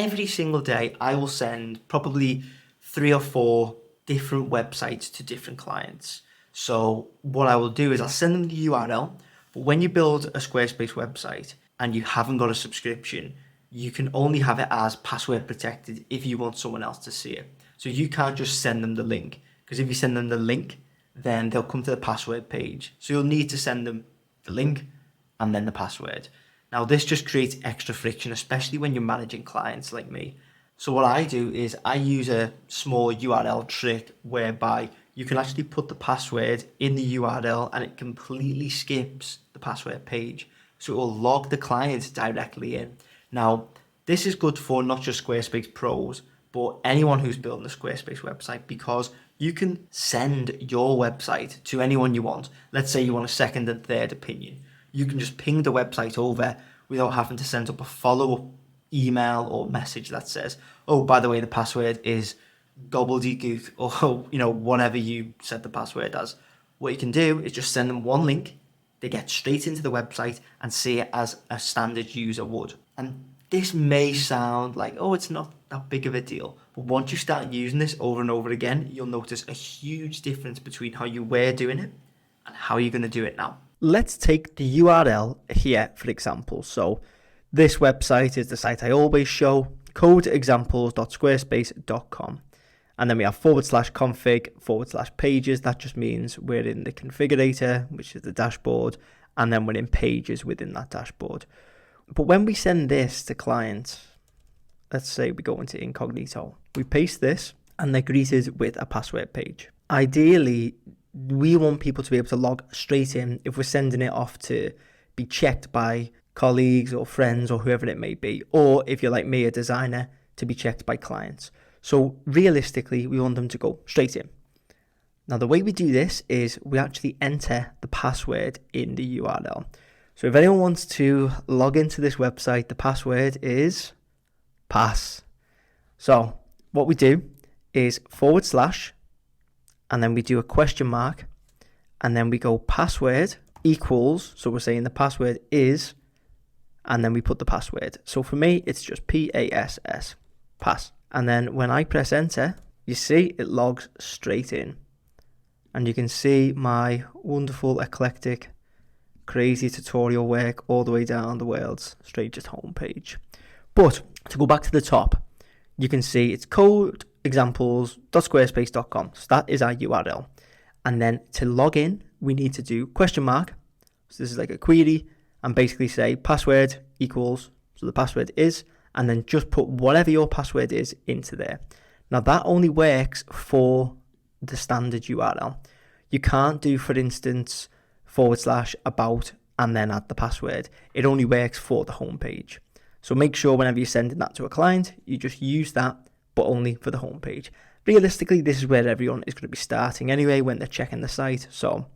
every single day I will send probably 3 or 4 different websites to different clients. So what I will do is I'll send them the URL, but when you build a Squarespace website and you haven't got a subscription, you can only have it as password protected if you want someone else to see it. So you can't just send them the link, because if you send them the link, then they'll come to the password page. So you'll need to send them the link and then the password. Now this just creates extra friction, especially when you're managing clients like me. So what I do is I use a small URL trick whereby you can actually put the password in the URL and it completely skips the password page. So it will log the client directly in. Now, this is good for not just Squarespace pros, but anyone who's building a Squarespace website, because you can send your website to anyone you want. Let's say you want a second and third opinion. You can just ping the website over without having to send up a follow-up email or message that says, oh, by the way, the password is gobbledygook, or whatever you set the password as. What you can do is just send them one link. They get straight into the website and see it as a standard user would. And this may sound like, oh, it's not that big of a deal. But once you start using this over and over again, you'll notice a huge difference between how you were doing it and how you're going to do it now. Let's take the URL here, for example. So this website is the site I always show, codeexamples.squarespace.com. And then we have /config/pages. That just means we're in the configurator, which is the dashboard, and then we're in pages within that dashboard. But when we send this to clients, let's say we go into incognito, we paste this and they're greeted with a password page. Ideally, we want people to be able to log straight in if we're sending it off to be checked by colleagues or friends or whoever it may be, or if you're like me, a designer, to be checked by clients. So realistically, we want them to go straight in. Now, the way we do this is we actually enter the password in the URL. So if anyone wants to log into this website, the password is pass. So what we do is / and then we do a question mark, and then we go password equals, so we're saying the password is, and then we put the password. So for me, it's just PASS, pass. And then when I press enter, you see it logs straight in. And you can see my wonderful, eclectic, crazy tutorial work all the way down the world's strangest homepage. But to go back to the top, you can see it's codeexamples.squarespace.com. So that is our URL. And then to log in, we need to do question mark. So this is like a query, and basically say password equals, so the password is, and then just put whatever your password is into there. Now that only works for the standard URL. You can't do, for instance, / about and then add the password. It only works for the homepage. So make sure whenever you're sending that to a client, you just use that, but only for the homepage. Realistically, this is where everyone is going to be starting anyway when they're checking the site, so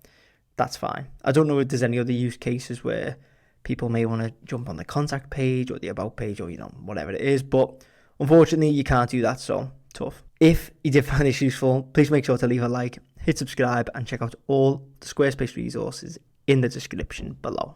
that's fine. I don't know if there's any other use cases where people may want to jump on the contact page or the about page or, whatever it is. But unfortunately, you can't do that, so tough. If you did find this useful, please make sure to leave a like, hit subscribe, and check out all the Squarespace resources in the description below.